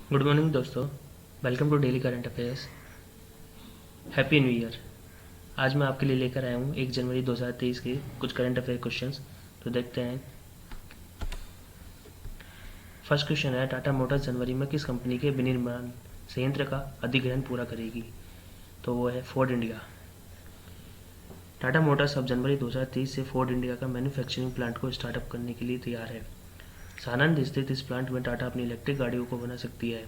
Good morning दोस्तों, welcome to daily current affairs. Happy new year. आज मैं आपके लिए लेकर आया हूँ 1 जनवरी 2023 के कुछ करंट अफेयर क्वेश्चंस। तो देखते हैं। फर्स्ट क्वेश्चन है, टाटा मोटर्स जनवरी में किस कंपनी के विनिर्माण संयंत्र का अधिग्रहण पूरा करेगी? तो वो है फोर्ड इंडिया। टाटा मोटर्स अब जनवरी 2023 से फोर्ड इंडिया का मैन्युफैक्चरिंग प्लांट को स्टार्टअप करने के लिए तैयार है। सानंद स्थित इस प्लांट में टाटा अपनी इलेक्ट्रिक गाड़ियों को बना सकती है।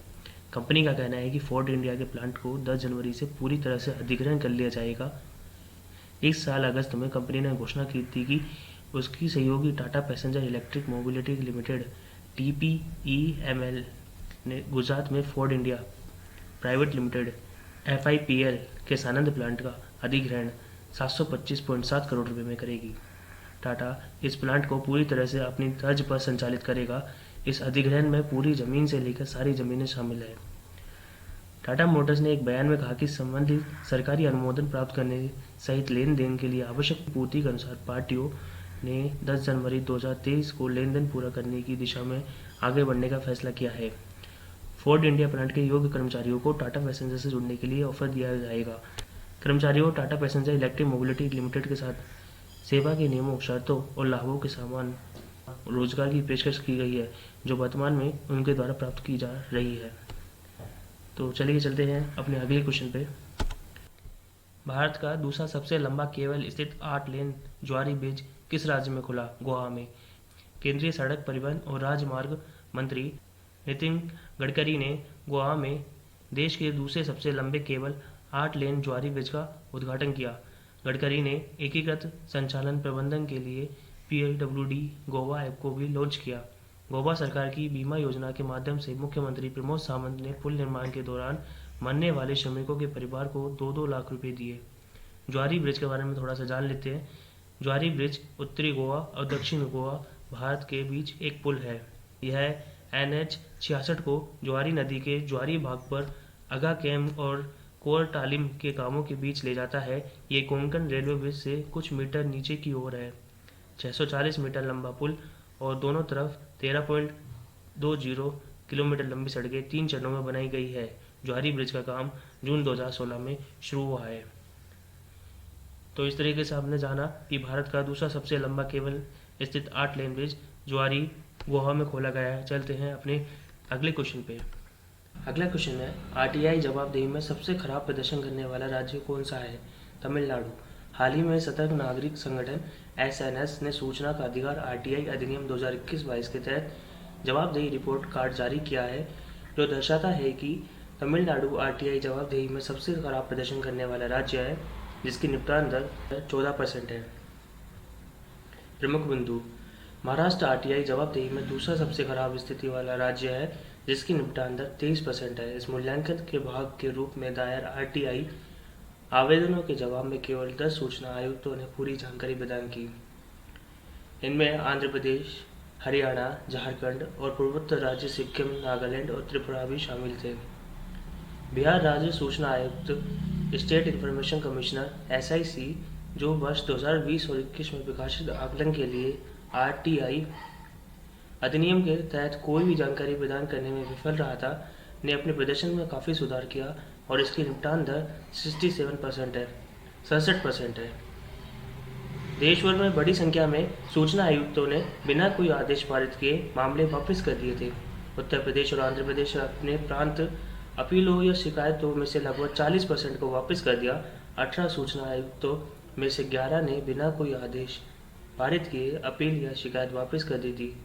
कंपनी का कहना है कि फोर्ड इंडिया के प्लांट को 10 जनवरी से पूरी तरह से अधिग्रहण कर लिया जाएगा। इस साल अगस्त में कंपनी ने घोषणा की थी कि उसकी सहयोगी Tata passenger electric mobility limited TPEML ने गुजरात में Ford India private limited FIPL के सानंद प्लांट का अधिग्रहण 725.7 करोड़ रुपए में करेगी। टाटा इस प्लांट को पूरी तरह से अपनी तर्ज पर संचालित करेगा। इस अधिग्रहण में पूरी जमीन से लेकर सारी जमीनें शामिल है। टाटा मोटर्स ने एक बयान में कहा कि संबंधित सरकारी अनुमोदन प्राप्त करने सहित लेन देन के लिए आवश्यक पूर्ति के अनुसार पार्टियों ने 10 जनवरी 2023 को लेन देन पूरा करने की दिशा में आगे बढ़ने का फैसला किया है। फोर्ड इंडिया प्लांट के योग्य कर्मचारियों को टाटा पैसेंजर से जुड़ने के लिए ऑफर दिया जाएगा। कर्मचारियों को Tata passenger electric mobility limited के साथ सेवा के नियमों, शर्तों और लाभों के समान रोजगार की पेशकश की गई है, जो वर्तमान में उनके द्वारा प्राप्त की जा रही है। तो चलिए चलते हैं अपने अगले क्वेश्चन पे। भारत का दूसरा सबसे लंबा केबल स्थित 8 लेन ज्वारी ब्रिज किस राज्य में खुला? गोवा में। केंद्रीय सड़क परिवहन और राजमार्ग मंत्री नितिन गडकरी ने गोवा में देश के दूसरे सबसे लंबे केबल 8 लेन ज्वारी ब्रिज का उद्घाटन किया। गडकरी ने एकीकृत संचालन प्रबंधन के लिए PWD गोवा ऐप को भी लॉन्च किया। गोवा सरकार की बीमा योजना के माध्यम से मुख्यमंत्री प्रमोद सावंत ने पुल निर्माण के दौरान मरने वाले श्रमिकों के परिवार को 2-2 लाख रुपए दिए। ज्वारी ब्रिज के बारे में थोड़ा सा जान लेते हैं। ज्वारी ब्रिज उत्तरी गोवा और दक्षिण गोवा भारत के बीच एक पुल है। यह NH 66 को ज्वारी नदी के ज्वारी भाग पर अगा कैम्प और कोरटालिम के कामों के बीच ले जाता है। ये कोंकण रेलवे ब्रिज से कुछ मीटर नीचे की ओर है। 640 मीटर लंबा पुल और दोनों तरफ 13.20 किलोमीटर लंबी सड़कें 3 चरणों में बनाई गई है। ज्वारी ब्रिज का काम जून 2016 में शुरू हुआ है। तो इस तरीके से आपने जाना कि भारत का दूसरा सबसे लंबा केबल स्थित 8 लेन ब्रिज ज्वारी गोवा में खोला गया है। चलते हैं अपने अगले क्वेश्चन पे। अगला क्वेश्चन है, RTI जवाबदेही में सबसे खराब प्रदर्शन करने वाला राज्य कौन सा है? तमिलनाडु। हाल ही में सतर्क नागरिक संगठन SNS ने सूचना का अधिकार RTI अधिनियम 2021-22 के तहत जवाबदेही रिपोर्ट कार्ड जारी किया है, जो दर्शाता है कि तमिलनाडु RTI जवाबदेही में सबसे खराब प्रदर्शन करने वाला राज्य है, जिसकी निपटान दर 14% है। प्रमुख बिंदु: महाराष्ट्र RTI जवाबदेही में दूसरा सबसे खराब स्थिति वाला राज्य है, जिसकी निपटान दर 23% है। इस मूल्यांकन के भाग के रूप में दायर RTI आवेदनों के जवाब में केवल 10 सूचना आयुक्तों ने पूरी जानकारी प्रदान की। इनमें आंध्र प्रदेश, हरियाणा, झारखंड और पूर्वोत्तर राज्य सिक्किम, नागालैंड और त्रिपुरा भी शामिल थे। बिहार राज्य सूचना आयुक्त स्टेट इंफॉर्मेशन कमिश्नर SIC, जो वर्ष 2020 और 21 में प्रकाशित आकलन के लिए RTI अधिनियम के तहत कोई भी जानकारी प्रदान करने में विफल रहा था, ने अपने प्रदर्शन में काफ़ी सुधार किया और इसकी निपटान दर 67% है। देश भर में बड़ी संख्या में सूचना आयुक्तों ने बिना कोई आदेश पारित किए मामले वापस कर दिए थे। उत्तर प्रदेश और आंध्र प्रदेश अपने प्रांत अपीलों या शिकायतों में से लगभग 40% को वापस कर दिया। 18 सूचना आयुक्तों में से 11 ने बिना कोई आदेश पारित किए अपील या शिकायत वापस कर दी थी।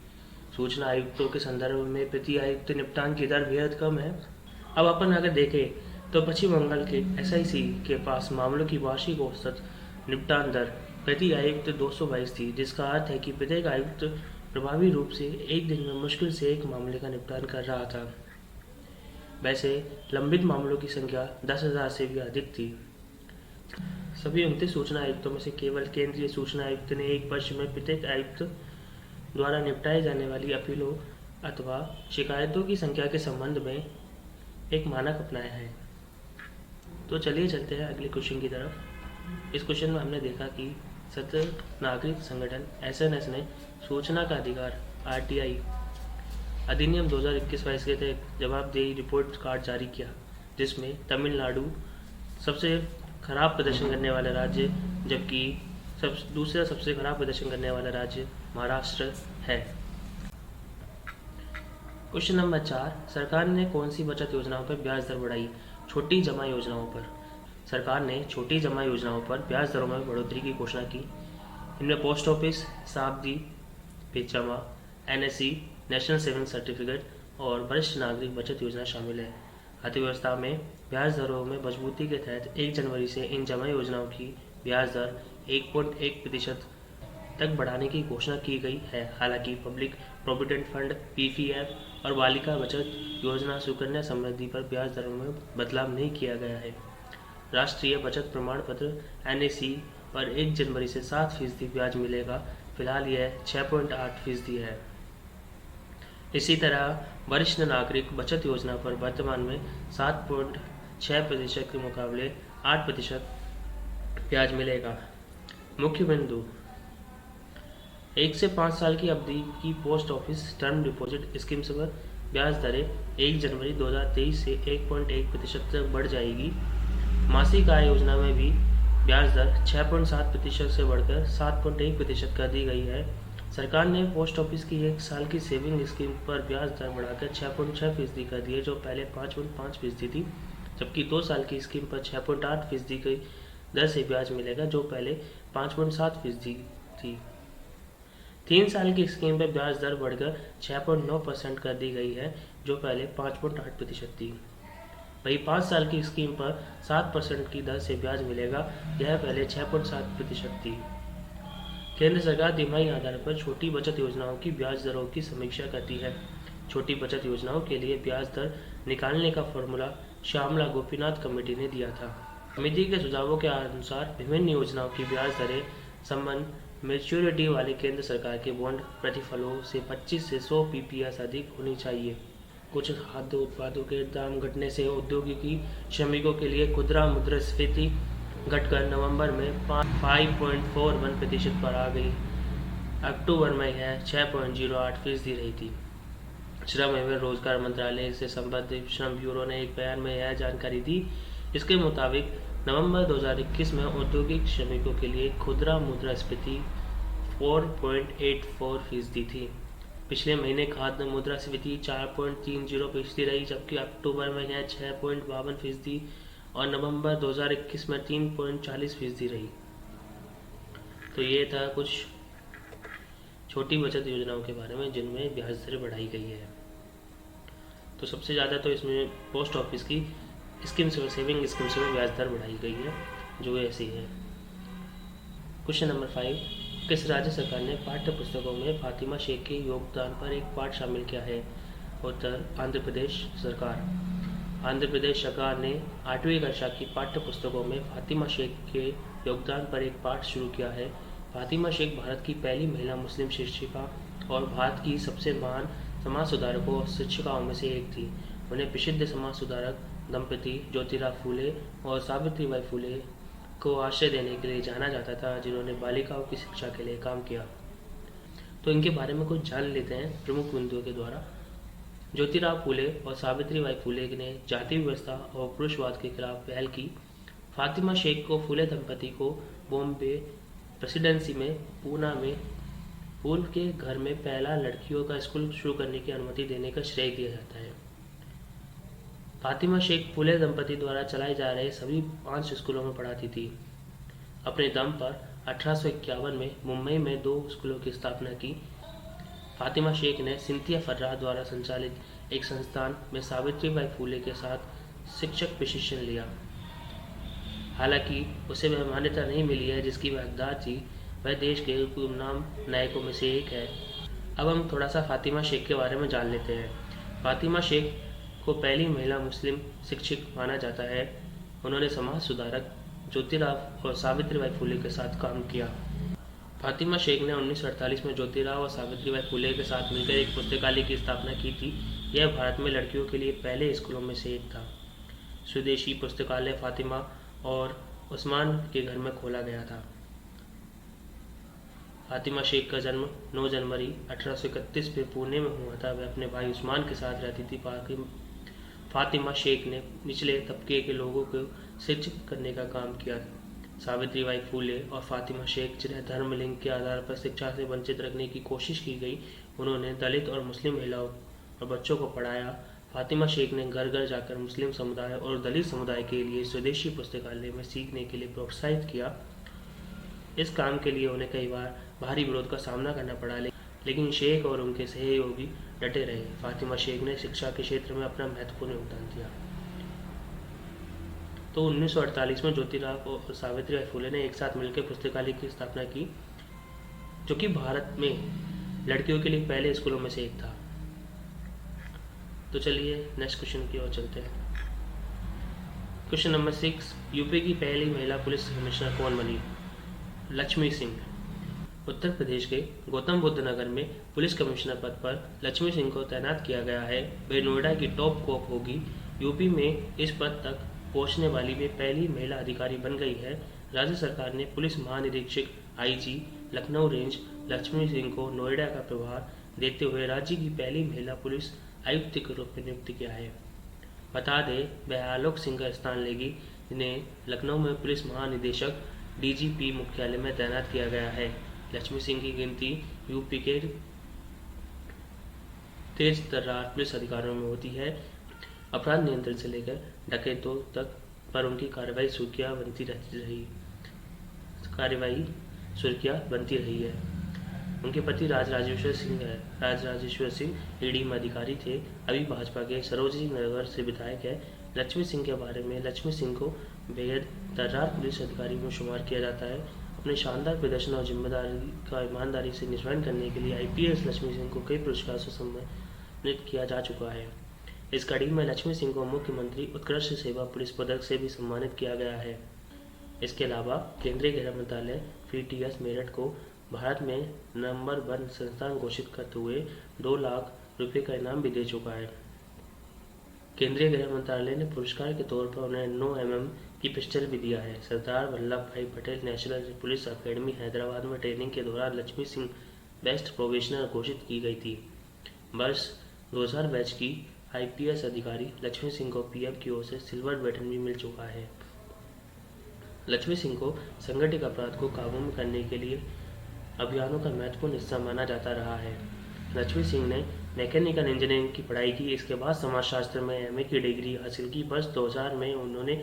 सूचना आयुक्तों के संदर्भ में प्रति आयुक्त निपटान की दर बेहद कम है। अब अपन अगर देखें तो पश्चिम बंगाल के SIC के पास मामलों की वार्षिक औसत निपटान दर प्रति आयुक्त 222 थी, जिसका अर्थ है कि प्रत्येक आयुक्त प्रभावी रूप से एक दिन में मुश्किल से एक मामले का निपटान कर रहा था। वैसे लंबित मामलों की संख्या 10,000 से भी अधिक थी। सभी 29 सूचना आयुक्तों में से केवल केंद्रीय सूचना आयुक्त ने एक वर्ष में प्रत्येक आयुक्त द्वारा निपटाए जाने वाली अपीलों अथवा शिकायतों की संख्या के संबंध में एक मानक अपनाया है। तो चलिए चलते हैं अगले क्वेश्चन की तरफ। इस क्वेश्चन में हमने देखा कि सतर्क नागरिक संगठन SNS ने सूचना का अधिकार RTI अधिनियम 2021-22 के तहत जवाबदेही रिपोर्ट कार्ड जारी किया, जिसमें तमिलनाडु सबसे खराब प्रदर्शन करने वाला राज्य, जबकि दूसरा सबसे खराब प्रदर्शन करने वाला राज्य महाराष्ट्र है। क्वेश्चन नंबर 4, सरकार ने कौन सी बचत योजनाओं पर ब्याज दर बढ़ाई? छोटी जमा योजनाओं पर। सरकार ने छोटी जमा योजनाओं पर ब्याज दरों में बढ़ोतरी की घोषणा की। इनमें पोस्ट ऑफिस, सावधि जमा, एनएससी, नेशनल सेविंग सर्टिफिकेट और वरिष्ठ नागरिक बचत योजना शामिल है। अर्थव्यवस्था में ब्याज दरों में मजबूती के तहत 1 जनवरी से इन जमा योजनाओं की ब्याज दर 1.1% तक बढ़ाने की घोषणा की गई है। हालांकि पब्लिक प्रोविडेंट फंड, पीपीएफ और बालिका बचत योजना सुकन्या समृद्धि पर ब्याज दरों में बदलाव नहीं किया गया है। राष्ट्रीय बचत प्रमाण पत्र एनएसी पर 1 जनवरी से 7% ब्याज मिलेगा। फिलहाल यह 6.8% है। इसी तरह वरिष्ठ नागरिक बचत योजना पर वर्तमान में 7.6% के मुकाबले 8% ब्याज मिलेगा। मुख्य बिंदु: 1 से 5 साल की अवधि की post office term deposit schemes पर ब्याज दरें 1 जनवरी 2023 से 1.1% तक बढ़ जाएगी। मासिक आय योजना में भी ब्याज दर 6.7% से बढ़कर 7.1% कर दी गई है। सरकार ने पोस्ट ऑफिस की 1 साल की सेविंग स्कीम पर ब्याज दर बढ़ाकर 6.6% कर दी है, जो पहले 5.5% थी, जबकि 2 साल की स्कीम पर 6.8% की दर से ब्याज मिलेगा, जो पहले 5.7% थी। 3 साल की स्कीम पर ब्याज दर बढ़कर 6.9% कर दी गई है, जो पहले 5.8% थी। वही 5 साल की स्कीम पर 7% की दर से ब्याज मिलेगा, यह पहले 6.7% थी। केंद्र सरकार तिमाही आधार पर छोटी बचत योजनाओं की ब्याज दरों की समीक्षा करती है। छोटी बचत योजनाओं के लिए ब्याज दर निकालने का फॉर्मूला श्यामला गोपीनाथ कमेटी ने दिया था। समिति के सुझावों के अनुसार विभिन्न योजनाओं की ब्याज दरें संबंध मैच्योरिटी वाले केंद्र सरकार के बॉन्ड प्रतिफलों से 25 से 100 पीपीएस अधिक होनी चाहिए। कुछ खाद्य उत्पादों के दाम घटने से औद्योगिकी श्रमिकों के लिए खुदरा मुद्रास्फीति घटकर नवंबर में 5.41% पर आ गई। अक्टूबर में यह 6.08% रही थी। श्रम एवं रोजगार मंत्रालय से संबंधित श्रम ब्यूरो ने एक बयान में यह जानकारी दी। इसके मुताबिक नवंबर 2021 में औद्योगिक श्रमिकों के लिए खुदरा मुद्रास्फीति 4.84% थी। पिछले महीने खाद्य मुद्रास्फीति 4.30% रही, जबकि अक्टूबर में यह 6.52% और नवंबर 2021 में 3.40% रही। तो ये था कुछ छोटी बचत योजनाओं के बारे में जिनमें ब्याज दरें बढ़ाई गई है। तो सबसे ज़्यादा तो इसमें पोस्ट ऑफिस की स्कीम्स और सेविंग स्कीम्स में ब्याज दर बढ़ाई गई है, जो ऐसी है। क्वेश्चन नंबर 5, किस राज्य सरकार ने पाठ्य पुस्तकों में फातिमा शेख के योगदान पर एक पाठ शामिल किया है? उत्तर: आंध्र प्रदेश सरकार। आंध्र प्रदेश सरकार ने 8वीं कक्षा की पाठ्य पुस्तकों में फातिमा शेख के योगदान पर एक पाठ शुरू किया है। फातिमा शेख भारत की पहली महिला मुस्लिम शिक्षिका और भारत की सबसे महान समाज सुधारकों और शिक्षिकाओं में से एक थी। उन्हें प्रसिद्ध समाज सुधारक दंपति ज्योतिराव फूले और सावित्रीबाई फूले को आश्रय देने के लिए जाना जाता था, जिन्होंने बालिकाओं की शिक्षा के लिए काम किया। तो इनके बारे में कुछ जान लेते हैं प्रमुख बिंदुओं के द्वारा। ज्योतिराव फूले और सावित्रीबाई फूले ने जाति व्यवस्था और पुरुषवाद के खिलाफ पहल की। फातिमा शेख को फूले दंपति को बॉम्बे प्रेसिडेंसी में पूना में उनके घर में पहला लड़कियों का स्कूल शुरू करने की अनुमति देने का श्रेय दिया जाता है। फातिमा शेख फूले दंपति द्वारा चलाए जा रहे सभी 5 स्कूलों में पढ़ाती थी। अपने दम पर 1851 में मुंबई में 2 स्कूलों की स्थापना की। फातिमा शेख ने सिंथिया फर्राह द्वारा संचालित एक संस्थान में सावित्रीबाई फूले के साथ शिक्षक प्रशिक्षण लिया। हालांकि उसे वह मान्यता नहीं मिली है जिसकी वह हकदार थी। वह देश के गुमनाम नायकों में से एक है। अब हम थोड़ा सा फातिमा शेख के बारे में जान लेते हैं। फातिमा शेख को पहली महिला मुस्लिम शिक्षक माना जाता है। उन्होंने समाज सुधारक ज्योतिराव और सावित्रीबाई फूले के साथ काम किया। फातिमा शेख ने 1948 में ज्योतिराव और सावित्रीबाई फूले के साथ मिलकर एक पुस्तकालय की स्थापना की थी। यह भारत में लड़कियों के लिए पहले स्कूलों में से एक था। स्वदेशी पुस्तकालय फातिमा और उस्मान के घर में खोला गया था। फातिमा शेख का जन्म 9 जनवरी 1831 में पुणे में हुआ था। वह अपने भाई उस्मान के साथ रहती थी। फातिमा शेख ने निचले तबके के लोगों को शिक्षित करने का काम किया। सावित्रीबाई फूले और फातिमा शेख, जिन्हें धर्म लिंग के आधार पर शिक्षा से वंचित रखने की कोशिश की गई, उन्होंने दलित और मुस्लिम महिलाओं और बच्चों को पढ़ाया। फातिमा शेख ने घर घर जाकर मुस्लिम समुदाय और दलित समुदाय के लिए स्वदेशी पुस्तकालय में सीखने के लिए प्रोत्साहित किया। इस काम के लिए उन्हें कई बार भारी विरोध का सामना करना पड़ा, लेकिन शेख और उनके सहयोगी डटे रहे। फातिमा शेख ने शिक्षा के क्षेत्र में अपना महत्वपूर्ण योगदान दिया। तो 1948 में ज्योतिराव और सावित्रीबाई फूले ने एक साथ मिलकर पुस्तकालय की स्थापना की, जो कि भारत में लड़कियों के लिए पहले स्कूलों में से एक था। तो चलिए नेक्स्ट क्वेश्चन की ओर चलते हैं। क्वेश्चन नंबर 6, यूपी की पहली महिला पुलिस कमिश्नर कौन बनी? लक्ष्मी सिंह। उत्तर प्रदेश के गौतम बुद्ध नगर में पुलिस कमिश्नर पद पर लक्ष्मी सिंह को तैनात किया गया है। वे नोएडा की टॉप कॉप होगी। यूपी में इस पद तक पहुंचने वाली वे पहली महिला अधिकारी बन गई है। राज्य सरकार ने पुलिस महानिरीक्षक आईजी लखनऊ रेंज लक्ष्मी सिंह को नोएडा का प्रभार देते हुए राज्य की पहली महिला पुलिस आयुक्त के रूप में नियुक्त किया है। बता दें, वह आलोक सिंह का स्थान लेगी, जिन्हें लखनऊ में पुलिस महानिदेशक डीजीपी मुख्यालय में तैनात किया गया है। लक्ष्मी सिंह की गिनती यूपी के तेज तर्रार पुलिस अधिकारियों में होती है। अपराध नियंत्रण से लेकर डकैतों तक पर उनकी कार्रवाई सुर्खियां बनती रही है। उनके पति राजराजेश्वर सिंह है। राजराजेश्वर सिंह ईडी में अधिकारी थे, अभी भाजपा के सरोजनी नगर से विधायक है। लक्ष्मी सिंह के बारे में, लक्ष्मी सिंह को बेहद तर्रार पुलिस अधिकारी में शुमार किया जाता है। अपने शानदार प्रदर्शन और जिम्मेदारी का ईमानदारी से निष्पादन करने के लिए आईपीएस लक्ष्मी सिंह को कई पुरस्कार से सम्मानित किया जा चुका है। इस कड़ी में लक्ष्मी सिंह को मुख्यमंत्री उत्कृष्ट सेवा पुलिस पदक से भी सम्मानित किया गया है। इसके अलावा केंद्रीय गृह मंत्रालय पीटीएस मेरठ को भारत में नंबर 1 संस्थान घोषित करते हुए 2 लाख रुपए का इनाम भी दे चुका है। केंद्रीय गृह मंत्रालय ने पुरस्कार के तौर पर उन्हें 9 mm की पिस्टल भी दिया है। सरदार वल्लभ भाई Patel national police academy Hyderabad में ट्रेनिंग के दौरान लक्ष्मी सिंह बेस्ट प्रोबेशनर घोषित की गई थी। वर्ष 2000 बैच की आईपीएस अधिकारी लक्ष्मी सिंह को पीएम की ओर से सिल्वर बैटन भी मिल चुका है। लक्ष्मी सिंह को संगठित अपराध को काबू में करने के लिए अभियानों का महत्वपूर्ण हिस्सा माना जाता रहा है। लक्ष्मी सिंह ने मैकेनिकल इंजीनियरिंग की पढ़ाई की। इसके बाद समाजशास्त्र में एमए की डिग्री हासिल की। वर्ष 2000 में उन्होंने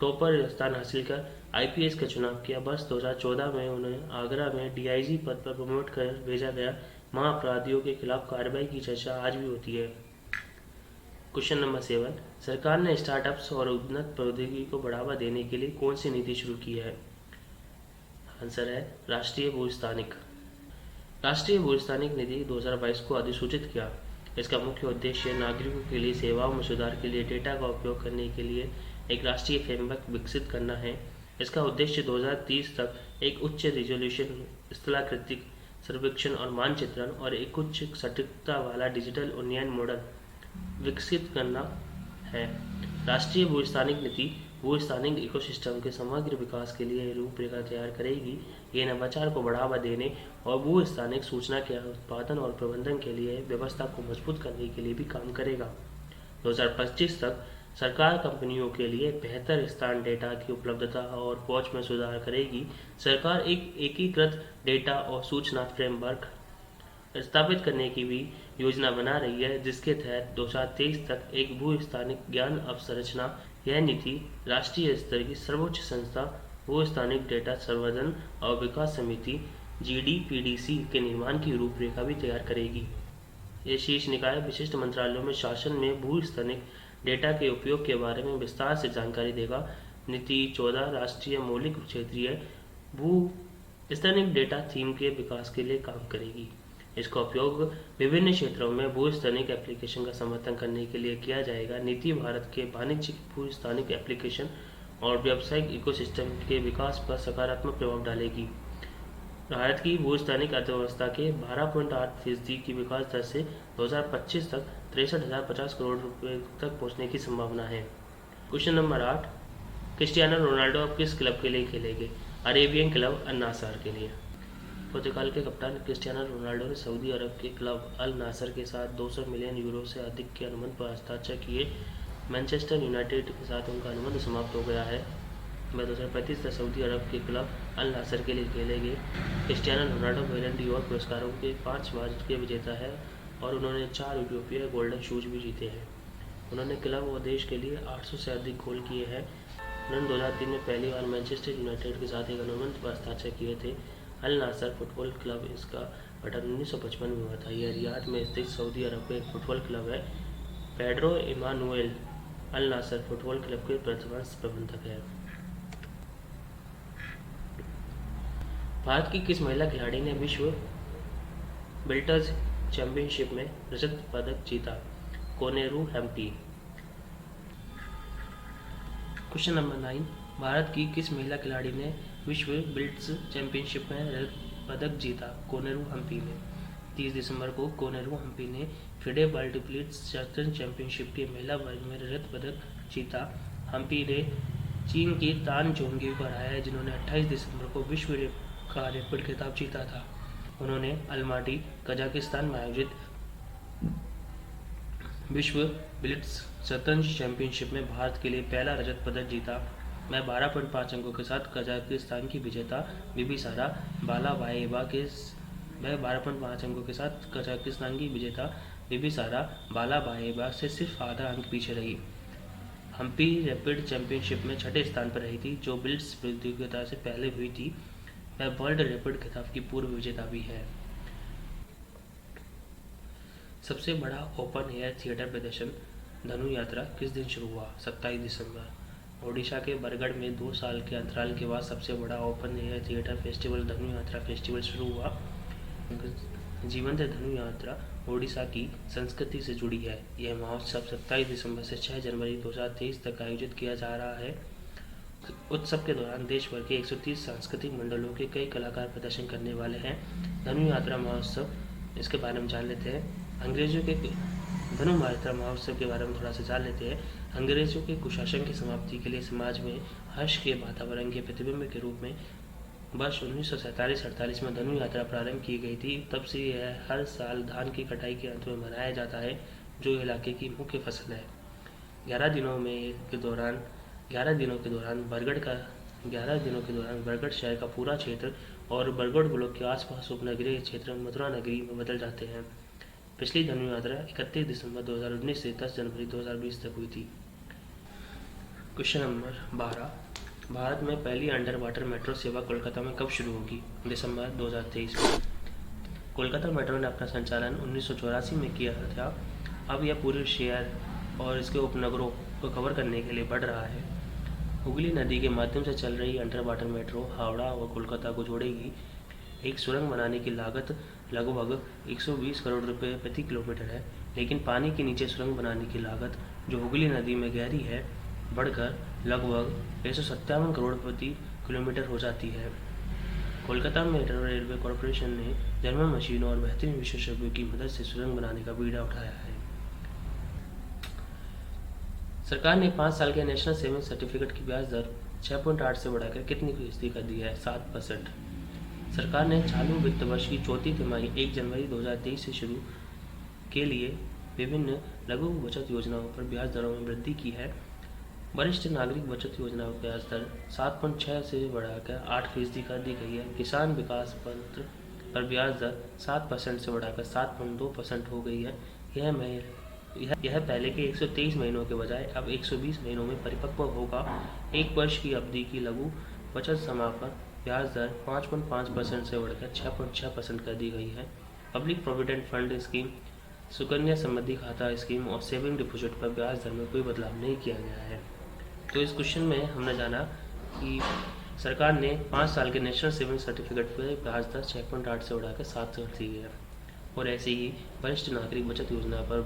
टॉपर स्थान हासिल कर आईपीएस का चुनाव किया। वर्ष 2014 में उन्हें आगरा में डीआईजी पद पर प्रमोट कर भेजा गया। महाअपराधियों के खिलाफ कार्रवाई की चर्चा आज भी होती है। क्वेश्चन नंबर 7, सरकार ने स्टार्टअप्स और उन्नत प्रौद्योगिकी को बढ़ावा देने के लिए कौन सी नीति शुरू की है? आंसर है राष्ट्रीय भूस्थानिक। राष्ट्रीय भूस्थानिक नीति 2022 को अधिसूचित किया। इसका मुख्य उद्देश्य नागरिकों के लिए सेवाओं में सुधार के लिए डेटा का उपयोग करने के लिए एक राष्ट्रीय फ्रेमवर्क विकसित करना है। इसका उद्देश्य 2030 तक एक उच्च रिजोल्यूशन स्थलाकृतिक सर्वेक्षण और मानचित्रण और एक उच्च सटीकता वाला डिजिटल उन्नयन मॉडल विकसित करना है। राष्ट्रीय भूस्थानिक नीति भूस्थानिक इकोसिस्टम के समग्र विकास के लिए रूपरेखा तैयार करेगी। ये नवाचार को बढ़ावा देने और भूस्थानिक सूचना के उत्पादन और प्रबंधन के लिए व्यवस्था को मजबूत करने के लिए भी काम करेगा। 2025 तक सरकार कंपनियों के लिए बेहतर स्थान डेटा की उपलब्धता और पहुंच में सुधार करेगी। सरकार एक एकीकृत डेटा और सूचना फ्रेमवर्क स्थापित करने की भी योजना बना रही है, जिसके तहत 2023 तक एक भूस्थानिक ज्ञान अवसंरचना। यह नीति राष्ट्रीय स्तर की सर्वोच्च संस्था भूस्थानिक डेटा संवर्धन और विकास समिति GDPDC के निर्माण की रूपरेखा भी तैयार करेगी। ये शीर्ष निकाय विशिष्ट मंत्रालयों में शासन में भूस्थानिक डेटा के उपयोग के बारे में विस्तार से जानकारी देगा। नीति 14 राष्ट्रीय मौलिक क्षेत्रीय भूस्थानिक डेटा थीम के विकास के लिए काम करेगी। इसका उपयोग विभिन्न क्षेत्रों में भूस्थानिक एप्लीकेशन का समर्थन करने के लिए किया जाएगा। नीति भारत के वाणिज्यिक भूस्थानिक एप्लीकेशन और व्यावसायिक इकोसिस्टम के विकास पर सकारात्मक प्रभाव डालेगी। भारत की भूस्थानिक अर्थव्यवस्था के 12.8% की विकास दर से 2025 तक 63,050 करोड़ रुपए तक पहुंचने की संभावना है। क्वेश्चन नंबर 8, क्रिस्टियानो रोनाल्डो अब किस क्लब के लिए खेलेंगे? अरेबियन क्लब अल नासर के लिए। पुर्तगाल के कप्तान क्रिस्टियानो रोनाल्डो ने सऊदी अरब के क्लब अल नासर के साथ 200 मिलियन यूरो से अधिक के अनुबंध पर हस्ताक्षर किए। मैनचेस्टर यूनाइटेड के साथ उनका अनुबंध समाप्त हो गया है। वह 2035 तक सऊदी अरब के क्लब अल नासर के लिए खेलेंगे। क्रिस्टियानो रोनाल्डो बैलन डी और पुरस्कारों के 5 बार के विजेता है और उन्होंने 4 यूरोपीय गोल्डन शूज भी जीते हैं। उन्होंने क्लब और देश के लिए 800 से अधिक गोल किए हैं। उन्होंने 2003 में पहली बार मैनचेस्टर यूनाइटेड के साथ एक अनुबंध पर हस्ताक्षर किए थे। अल नासर फुटबॉल क्लब इसका गठन 1955 में हुआ था। यह रियाद में स्थित सऊदी अरब का एक फुटबॉल क्लब है। पेड्रो इमानुएल अल नासर फुटबॉल क्लब के वर्तमान प्रबंधक है। भारत की किस महिला खिलाड़ी ने विश्व बिल्टर्स चैंपियनशिप में रजत पदक जीता? कोनेरू हेम्पी। क्वेश्चन नंबर 9, भारत की किस महिला खिलाड़ी ने विश्व बिल्ट्स चैंपियनशिप में रजत पदक जीता? कोनेरू हम्पी ने। 30 दिसंबर को कोनेरू हम्पी ने फिडे वर्ल्ड बिल्ट्स चैंपियनशिप के महिला वर्ग में रजत पदक जीता। हम्पी ने चीन की तान जोंगी को हराया, जिन्होंने 28 दिसंबर को विश्व का रैपिड खिताब जीता था। उन्होंने अल्माटी कजाकिस्तान में आयोजित विश्व बिल्ट्स शतरंज चैंपियनशिप में भारत के लिए पहला रजत पदक जीता। वह 12.5 अंकों के साथ कजाकिस्तान की विजेता बिबिसारा बालाबाएवा के 12.5 अंकों के साथ कजाकिस्तान की विजेता बिबिसारा बालाबाएवा से सिर्फ आधा अंक पीछे रही। हम्पी रैपिड चैंपियनशिप में 6ठे स्थान पर रही थी, जो बिल्ट्स प्रतियोगिता से पहले हुई थी। वह वर्ल्ड रैपिड खिताब की पूर्व विजेता भी है। सबसे बड़ा ओपन एयर थिएटर प्रदर्शन धनु यात्रा किस दिन शुरू हुआ? 27 दिसंबर। ओडिशा के बरगढ़ में 2 साल के अंतराल के बाद सबसे बड़ा ओपन एयर थिएटर फेस्टिवल धनु यात्रा फेस्टिवल शुरू हुआ। जीवंत धनु यात्रा ओडिशा की संस्कृति से जुड़ी है। यह महोत्सव 27 दिसंबर से 6 जनवरी 2023 तक आयोजित किया जा रहा है। उत्सव के दौरान देश भर के 130 सांस्कृतिक मंडलों के कई कलाकार प्रदर्शन करने वाले हैं। धनु यात्रा महोत्सव, इसके बारे में जान लेते हैं। अंग्रेजों के धनु यात्रा महोत्सव के बारे में थोड़ा सा जान लेते हैं। अंग्रेजों के कुशासन की समाप्ति के लिए समाज में हर्ष के वातावरण के प्रतिबिंब के रूप में वर्ष 1947-48 में धनु यात्रा प्रारंभ की गई थी। तब से यह हर साल धान की कटाई के अंत में मनाया जाता है, जो इलाके की मुख्य फसल है। 11 दिनों के दौरान बरगढ़ शहर का पूरा क्षेत्र और बरगढ़ ब्लॉक के आसपास उपनगरीय क्षेत्र मथुरा नगरी में बदल जाते हैं। पिछली धनु यात्रा 31 दिसंबर 2019 से 10 जनवरी 2020 तक हुई थी। क्वेश्चन नंबर 12, भारत में पहली अंडर वाटर मेट्रो सेवा कोलकाता में कब शुरू होगी? दिसंबर 2023 में। कोलकाता मेट्रो ने अपना संचालन 1984 में किया था। अब यह पूरे शहर और इसके उपनगरों को कवर करने के लिए बढ़ रहा है। हुगली नदी के माध्यम से चल रही अंडर वाटर मेट्रो हावड़ा व कोलकाता को जोड़ेगी। एक सुरंग बनाने की लागत लगभग 120 करोड़ रुपए प्रति किलोमीटर है, लेकिन पानी के नीचे सुरंग बनाने की लागत, जो हुगली नदी में गहरी है, बढ़कर लगभग 157 करोड़ प्रति किलोमीटर हो जाती है। कोलकाता मेट्रो रेलवे कॉरपोरेशन ने जर्मन मशीनों और बेहतरीन विशेषज्ञों की मदद से सुरंग बनाने का बीड़ा उठाया है। सरकार ने 5 साल के नेशनल सेविंग सर्टिफिकेट की ब्याज दर 6.8 से बढ़ाकर कितनी फीसदी कर दी है? 7%। सरकार ने चालू वित्त वर्ष की चौथी तिमाही 1 जनवरी 2023 से शुरू के लिए विभिन्न लघु बचत योजनाओं पर ब्याज दरों में वृद्धि की है। वरिष्ठ नागरिक बचत योजना की ब्याज दर 7.6 से बढ़ाकर 8% कर दी गई है। किसान विकास पत्र पर ब्याज दर 7% से बढ़ाकर 7.2% हो गई है। यह पहले के 123 महीनों के बजाय अब 120 महीनों में परिपक्व होगा। 1 वर्ष की अवधि की लघु बचत जमा पर ब्याज दर 5.5% से बढ़कर 6.6% कर दी गई है। Public provident fund scheme, Sukanya Samriddhi खाता स्कीम और सेविंग डिपॉजिट पर ब्याज दर में कोई बदलाव नहीं किया गया है। तो इस क्वेश्चन में हमने जाना कि सरकार ने 5 साल के नेशनल सेविंग सर्टिफिकेट पर ब्याज दर 6.8 से बढ़ाकर 7 कर दी है, और ऐसे ही वरिष्ठ नागरिक बचत योजना पर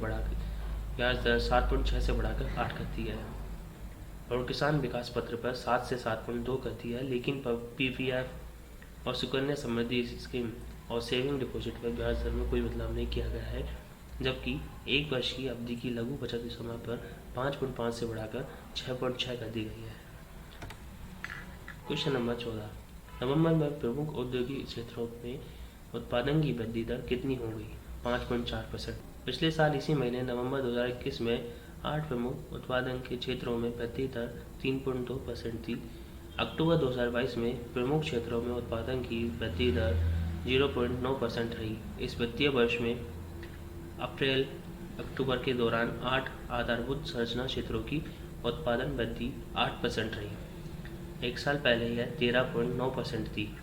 ब्याज दर 7.6 से बढ़ाकर 8 कर दी है, और किसान विकास पत्र पर 7 से 7.2 कर दी है। लेकिन पीपीएफ और सुकन्या समृद्धि स्कीम और सेविंग डिपॉजिट पर ब्याज दर में कोई बदलाव नहीं किया गया है, जबकि 1 वर्ष की अवधि की लघु बचत जमा पर 5.5 से बढ़ाकर 6.6 कर दी गई है। क्वेश्चन नंबर 14, नवंबर में प्रमुख औद्योगिक क्षेत्रों में उत्पादन की वृद्धि दर कितनी हो गई? 5.4%। पिछले साल इसी महीने नवंबर 2021 में 8 प्रमुख उत्पादन के क्षेत्रों में वृद्धि दर 3.2% थी। अक्टूबर 2022 में प्रमुख क्षेत्रों में उत्पादन की वृद्धि दर 0.9% रही। इस वित्तीय वर्ष में अप्रैल अक्टूबर के दौरान 8 आधारभूत संरचना क्षेत्रों की उत्पादन वृद्धि 8% रही। एक साल पहले यह 13.9% थी।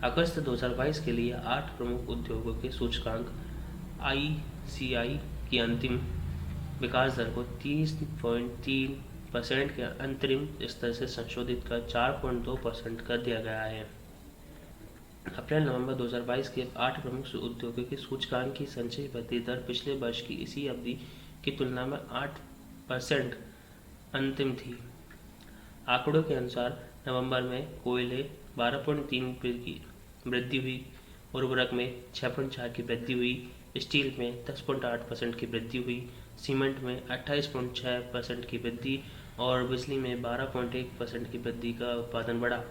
अगस्त 2022 के लिए 8 प्रमुख उद्योगों के सूचकांक ICI की अंतिम विकास दर को 30.3% के अंतरिम स्तर से संशोधित कर 4.2% कर दिया गया है। अप्रैल नवंबर 2022 के 8 प्रमुख उद्योगों के सूचकांक की संचयी वृद्धि दर पिछले वर्ष की इसी अवधि की तुलना में 8% अंतिम थी। आंकड़ों के अनुसार नवंबर में कोयले 12.3 की वृद्धि हुई, उर्वरक में 6.4 की वृद्धि हुई, स्टील में 10.8% की वृद्धि हुई, सीमेंट में 28.6% की वृद्धि और बिजली में 12.1% की वृद्धि का उत्पादन बढ़ा।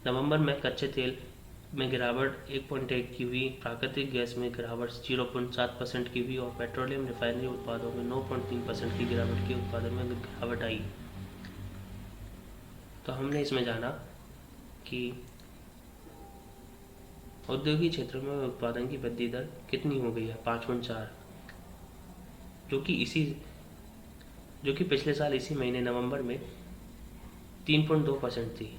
नवंबर में कच्चे तेल में गिरावट 1.1 की हुई, प्राकृतिक गैस में गिरावट 0.7% की हुई और पेट्रोलियम रिफाइनरी उत्पादों में 9.3% की गिरावट की उत्पादन में गिरावट आई। तो हमने इसमें जाना कि औद्योगिक क्षेत्रों में उत्पादन की वृद्धि दर कितनी हो गई है, 5.4, जो कि पिछले साल इसी महीने नवंबर में 3.2% थी।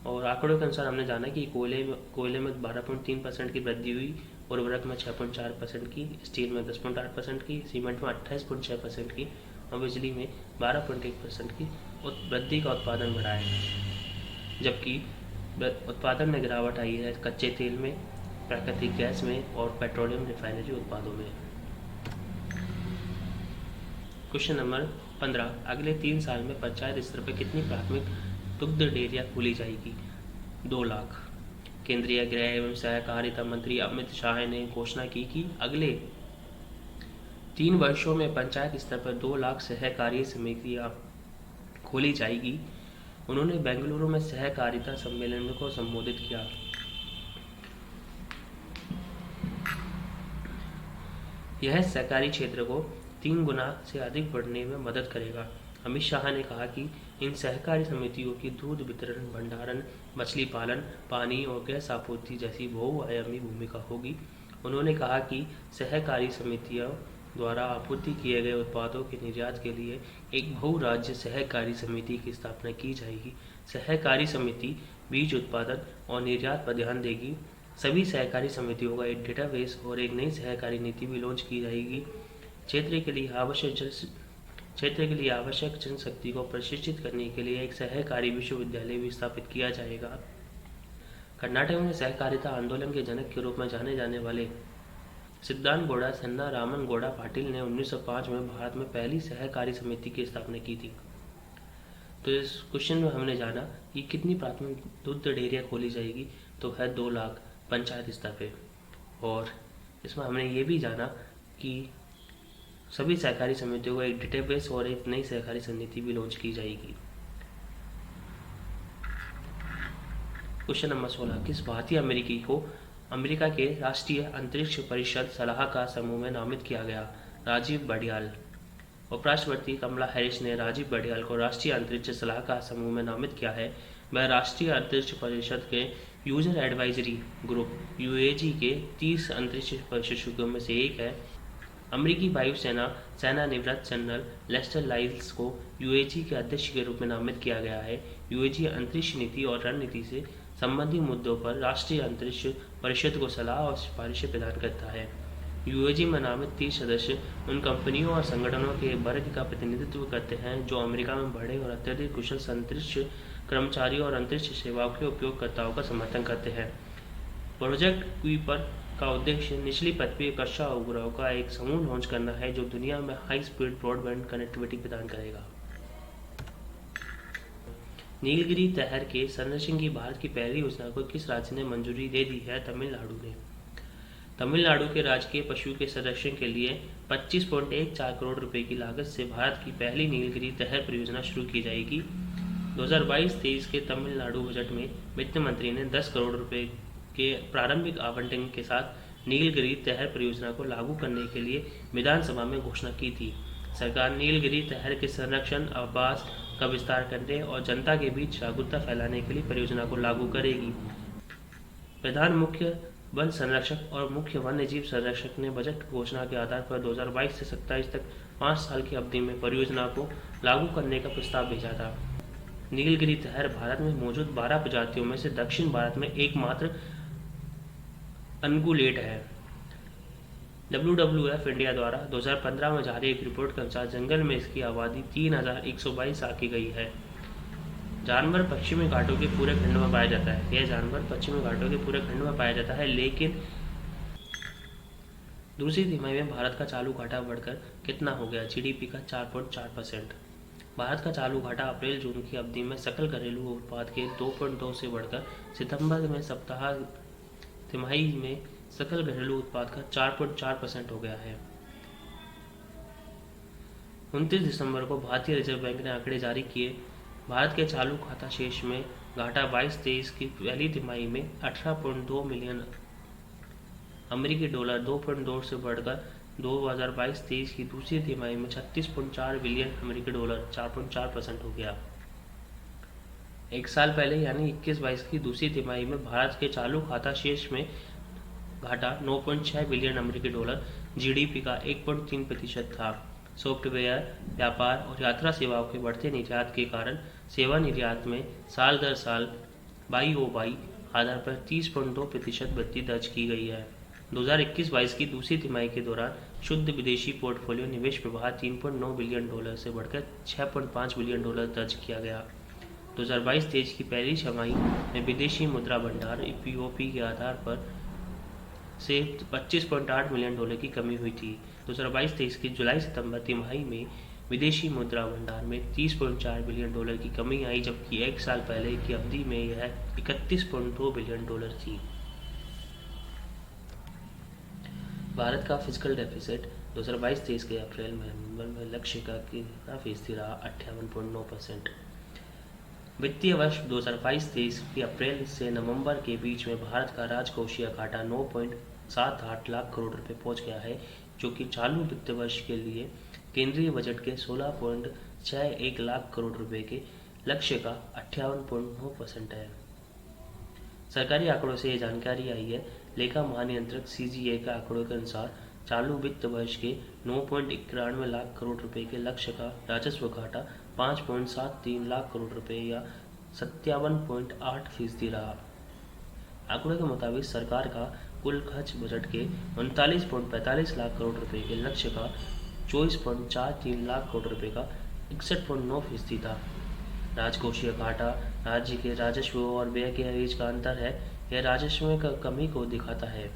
और आंकड़ों के अनुसार हमने जाना कि कोयले में 12.3% की वृद्धि हुई, उर्वरक में 6.4% की, स्टील में 10.8% की, सीमेंट में 28.6% की और बिजली में 12.1% की वृद्धि का उत्पादन बढ़ा है। जबकि उत्पादन में गिरावट आई है कच्चे तेल में, प्राकृतिक गैस में और पेट्रोलियम रिफाइनरी उत्पादों में। क्वेश्चन नंबर 15, अगले 3 साल में पंचायत स्तर पर कितनी प्राथमिक दुग्ध डेयरियां खोली जाएगी? 2 लाख। केंद्रीय गृह एवं सहकारिता मंत्री अमित शाह ने घोषणा की कि अगले 3 वर्षों में पंचायत स्तर पर 2 लाख सहकारी समितियां खोली जाएगी। उन्होंने बेंगलुरु में सहकारिता सम्मेलन को संबोधित किया। यह सहकारी क्षेत्र को 3 गुना से अधिक बढ़ने में मदद करेगा। अमित शाह ने कहा कि इन सहकारी समितियों की दूध वितरण, भंडारण, मछली पालन, पानी और गैस आपूर्ति जैसी बहुआयामी भूमिका होगी। उन्होंने कहा कि सहकारी समितियों द्वारा आपूर्ति किए गए उत्पादों के निर्यात के लिए एक बहुराज्य सहकारी समिति की स्थापना की जाएगी। सहकारी समिति बीज उत्पादन और निर्यात पर ध्यान देगी। सभी सहकारी समितियों का एक डेटाबेस और एक नई सहकारी नीति भी लॉन्च की जाएगी। क्षेत्र के लिए आवश्यक जनशक्ति को प्रशिक्षित करने के लिए एक सहकारी विश्वविद्यालय भी स्थापित किया जाएगा। कर्नाटक में सहकारिता आंदोलन के जनक के रूप में जाने जाने वाले सिद्धांत गौड़ा सन्ना रामन गौड़ा पाटिल ने 1905 में भारत में पहली सहकारी समिति की स्थापना की थी। तो इस क्वेश्चन में हमने जाना कि कितनी प्राथमिक दुग्ध डेयरियां खोली जाएगी, तो है 2 लाख पंचायत स्तर पे। और इसमें हमने ये भी जाना कि सभी सहकारी समितियों को एक डेटाबेस और एक नई सहकारी समिति भी लॉन्च की जाएगी। क्वेश्चन नंबर 16, किस भारतीय अमेरिकी को अमेरिका के राष्ट्रीय अंतरिक्ष परिषद सलाहकार समूह में नामित किया गया? राजीव बड़ियाल। उपराष्ट्रपति कमला हैरिस ने राजीव बड़ियाल को राष्ट्रीय अंतरिक्ष सलाहकार समूह में नामित किया है। वह राष्ट्रीय अंतरिक्ष परिषद के यूजर एडवाइजरी ग्रुप UAG के 30 अंतरिक्ष विशेषज्ञों में से एक है। अमेरिकी वायुसेना सेनानिवृत्त जनरल लेस्टर लाइल्स को UAG के अध्यक्ष के रूप में नामित किया गया है। UAG अंतरिक्ष नीति और रणनीति से संबंधित मुद्दों पर राष्ट्रीय अंतरिक्ष परिषद को सलाह और सिफारिशें प्रदान करता है। UAG में नामित 30 सदस्य उन कंपनियों और संगठनों के वर्ग का प्रतिनिधित्व करते हैं जो अमेरिका में बड़े और अत्यधिक कुशल अंतरिक्ष कर्मचारियों और अंतरिक्ष सेवाओं के उपयोगकर्ताओं का समर्थन करते हैं। प्रोजेक्ट कुइपर का उद्देश्य निचली पृथ्वी कक्षा उपग्रहों का एक समूह लॉन्च करना है जो दुनिया में हाई स्पीड ब्रॉडबैंड कनेक्टिविटी प्रदान करेगा। नीलगिरी तहर के संरक्षण की भारत की पहली योजना को किस राज्य ने मंजूरी दे दी है? तमिलनाडु ने। तमिलनाडु के राजकीय पशु के संरक्षण के लिए 25.14 करोड़ रुपए की लागत से भारत की पहली नीलगिरी तहर परियोजना शुरू की जाएगी। 2022-23 के तमिलनाडु बजट में वित्त मंत्री ने 10 करोड़ रुपए के प्रारंभिक आवंटन के साथ नीलगिरी तहर परियोजना को लागू करने के लिए विधानसभा में घोषणा की थी। सरकार नीलगिरी तहर के संरक्षण, आवास का विस्तार करने और जनता के बीच जागरूकता फैलाने के लिए परियोजना को लागू करेगी। प्रधान मुख्य वन संरक्षक और मुख्य वन्यजीव संरक्षक ने बजट घोषणा के आधार पर 2022 से 27 तक 5 साल की अवधि में परियोजना को लागू करने का प्रस्ताव भेजा था। नीलगिरी तहर भारत में मौजूद 12 प्रजातियों में से दक्षिण भारत में एकमात्र अनगुलेट है। WWF इंडिया द्वारा 2015 में जारी एक रिपोर्ट के अनुसार जंगल में इसकी आबादी 3122 आकी गई है। जानवर पश्चिमी घाटों के पूरे खंड में पाया जाता है। यह जानवर पश्चिमी घाटों के पूरे खंड में पाया जाता है, लेकिन दूसरी तिमाही में भारत का चालू घाटा बढ़कर कितना हो गया? GDP का 4.4%। भारत का चालू घाटा अप्रैल जून की अवधि में सकल घरेलू उत्पाद के 2.2 से बढ़कर सितंबर में सप्ताह तिमाही में सकल घरेलू उत्पाद का 4.4% हो गया है। 29 दिसंबर को भारतीय रिजर्व बैंक ने आंकड़े जारी किए। भारत के चालू खाता शेष में घाटा 22-23 की पहली तिमाही में 18.2 मिलियन अमेरिकी डॉलर 2.2 से बढ़कर 2022-23 की दूसरी तिमाही में 36.4 बिलियन अमेरिकी डॉलर 4.4% हो गया। एक साल पहले यानी 21-22 की दूसरी तिमाही में भारत के चालू खाता शेष में घाटा 9.6 बिलियन अमेरिकी डॉलर GDP का 1.3% था। सॉफ्टवेयर, व्यापार और यात्रा सेवाओं के बढ़ते निर्यात के कारण सेवा निर्यात में साल दर साल YoY आधार पर 30.2% वृद्धि दर्ज की गई है। 2021-22 की दूसरी तिमाही के दौरान शुद्ध विदेशी पोर्टफोलियो निवेश प्रवाह 3.9 बिलियन डॉलर से बढ़कर 6.5 बिलियन डॉलर दर्ज किया गया। 2022-23 की पहली छमाही में विदेशी मुद्रा भंडार POP के आधार पर से 25.8 मिलियन डॉलर की कमी हुई थी। 2022-23 की जुलाई सितंबर तिमाही में विदेशी मुद्रा भंडार में 30.4 बिलियन डॉलर की कमी आई, जबकि एक साल पहले की अवधि में यह 31.2 बिलियन डॉलर थी। भारत का फिजिकल डेफिसिट 2022-23 के अप्रैल नवंबर में लक्ष्य का कितना फीसदी रहा? 58.9%। वित्तीय वर्ष 2022-23 के अप्रैल से नवंबर के बीच में भारत का राजकोषीय घाटा 9.78 लाख करोड़ रुपए पहुंच गया है, जो कि चालू वित्त वर्ष के लिए केंद्रीय बजट के 16.61 लाख करोड़ रुपए के लक्ष्य का 58.9% है। सरकारी आंकड़ों से ये जानकारी आई है। लेखा महानियंत्रक CGA के आंकड़ों के अनुसार चालू वित्त वर्ष के 9.91 लाख करोड़ रुपए के लक्ष्य का राजस्व घाटा 5.73 लाख करोड़ रुपए या 57.8% रहा। आंकड़ों के मुताबिक सरकार का कुल खर्च बजट के 39.45 लाख करोड़ रुपए के लक्ष्य का 24.43 लाख करोड़ रुपए का 61.9% था। राजकोषीय घाटा राज्य के राजस्व और व्यय के बीच का अंतर है। यह राजस्व में कमी को दिखाता है।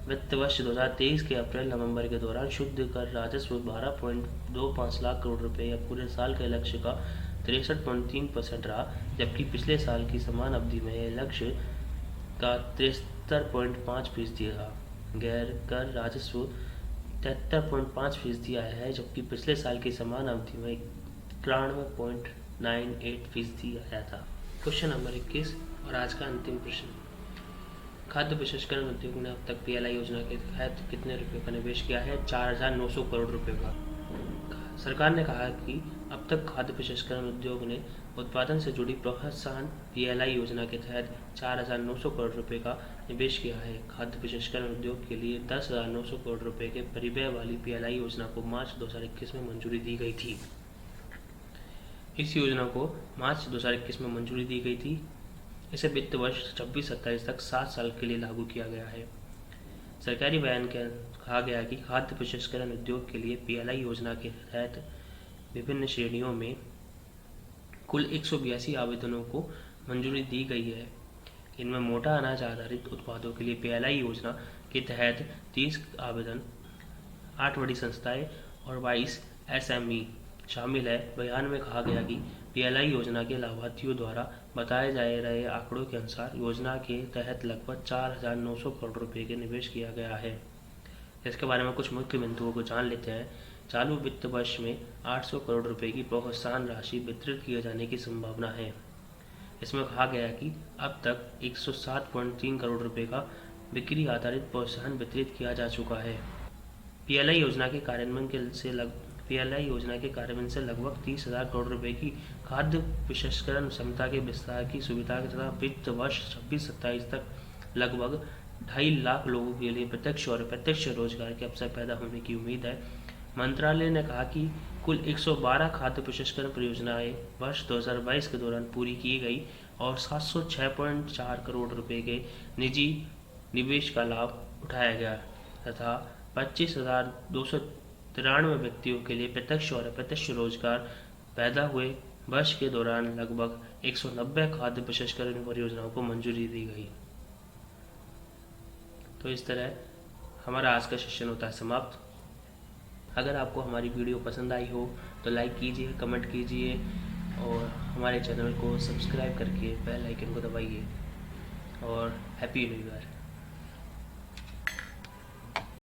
वित्त वर्ष 2023 के अप्रैल नवंबर के दौरान शुद्ध कर राजस्व 12.25 लाख करोड़ रुपए या पूरे साल के लक्ष्य का 63.3% रहा, जबकि पिछले साल की समान अवधि में यह लक्ष्य का 73.5% रहा। गैर कर राजस्व 73.5% आया है, जबकि पिछले साल की समान अवधि में 91.98% आया था। क्वेश्चन नंबर 21 और आज का अंतिम प्रश्न। खाद्य प्रसंस्करण उद्योग ने अब तक PLI योजना के तहत कितने रुपए का निवेश किया है? 4,900 करोड़ रुपए का। सरकार ने कहा कि अब तक खाद्य प्रसंस्करण उद्योग ने उत्पादन से जुड़ी प्रोत्साहन PLI योजना के तहत 4,900 करोड़ रुपए का निवेश किया है। खाद्य प्रसंस्करण उद्योग के लिए 10,900 करोड़ रुपए के परिव्यय वाली PLI योजना को मार्च 2021 में मंजूरी दी गई थी। इस योजना को मार्च 2021 में मंजूरी दी गई थी। इसे वित्त वर्ष 26-27 तक 7 साल के लिए लागू किया गया है। सरकारी बयान के कहा गया कि खाद्य प्रसंस्करण उद्योग के लिए PLI योजना के तहत विभिन्न श्रेणियों में कुल 182 आवेदनों को मंजूरी दी गई है। इनमें मोटा अनाज आधारित उत्पादों के लिए PLI योजना के तहत 30 आवेदन, 8 बड़ी संस्थाएं और 22 SME शामिल है। बयान में कहा गया कि PLI योजना के लाभार्थियों द्वारा बताए जा रहे आंकड़ों के अनुसार योजना के तहत लगभग 4,900 करोड़ रुपए के निवेश किया गया है। इसके बारे में कुछ मुख्य बिंदुओं को जान लेते हैं। चालू वित्त वर्ष में 800 करोड़ रुपए की प्रोत्साहन राशि वितरित किए जाने की संभावना है। इसमें कहा गया कि अब तक 107.3 करोड़ रुपए का बिक्री आधारित प्रोत्साहन वितरित किया जा चुका है। पीएलआई योजना के कार्यान्वयन से लगभग 30,000 करोड़ रुपए की खाद्य प्रसंस्करण क्षमता के विस्तार की सुविधा तथा वित्त वर्ष 26-27 तक लगभग 2.5 लाख लोगों के लिए प्रत्यक्ष और अप्रत्यक्ष रोजगार के अवसर पैदा होने की उम्मीद है। मंत्रालय ने कहा कि कुल 112 खाद्य प्रसंस्करण परियोजनाएं वर्ष 2022 के दौरान पूरी की गई और 706.4 करोड़ रुपए के निजी निवेश का लाभ उठाया गया तथा 25,293 व्यक्तियों के लिए प्रत्यक्ष और अप्रत्यक्ष रोजगार पैदा हुए। वर्ष के दौरान लगभग 190 खाद्य प्रसंस्करण परियोजनाओं को मंजूरी दी गई। तो इस तरह हमारा आज का सेशन होता है समाप्त। अगर आपको हमारी वीडियो पसंद आई हो तो लाइक कीजिए, कमेंट कीजिए और हमारे चैनल को सब्सक्राइब करके बेल आइकन को दबाइए और हैप्पी न्यू ईयर।